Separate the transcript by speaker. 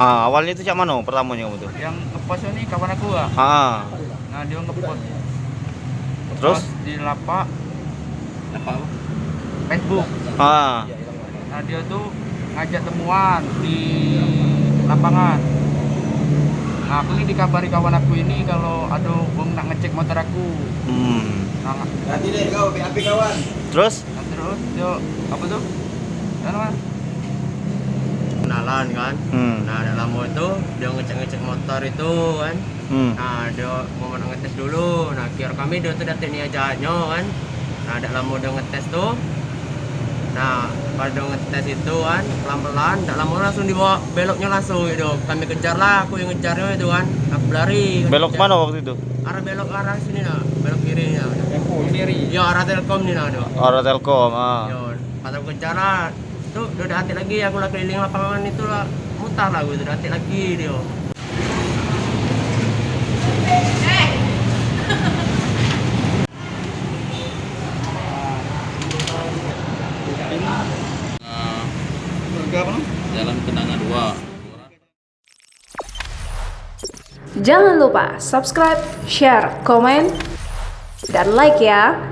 Speaker 1: Awalnya itu cak mana pertamanya kamu tuh?
Speaker 2: Yang ngepost ini kawan aku lah. Nah dia ngepost
Speaker 1: Terus?
Speaker 2: di lapak Facebook. Nah dia tuh ngajak temuan di lapangan. Nah aku ini dikabari kawan aku ini kalau ada wong nak ngecek motor aku. Nah,
Speaker 3: Nanti deh kau BAP kawan.
Speaker 1: Terus?
Speaker 2: nah terus dia apa tuh? Kan
Speaker 4: kenalan kan. Nah ada lama itu dia ngecek motor itu kan. Nah dia mau ngetes dulu. Nah kira kami dia tuh datang ni ajaknya kan. Nah ada lama dia ngetes tuh. Nah pada ngetes itu kan pelan-pelan, tak lama langsung dibawa beloknya langsung itu. Kami kejar lah, aku yang ngejarnya itu kan. Aku lari.
Speaker 1: Belok mana waktu itu?
Speaker 4: Belok arah sini nah, belok kirinya.
Speaker 2: kiri.
Speaker 4: Ya arah Telkom ni nah.
Speaker 1: Arah Telkom.
Speaker 4: Ya, pas aku kejar lah. Tuh udah hati lagi aku lagi keliling lapangan itu lah, mutar lah gue udah hati lagi dia.
Speaker 5: Jalan Kenanga 2.
Speaker 6: Jangan lupa subscribe, share, komen, dan like ya.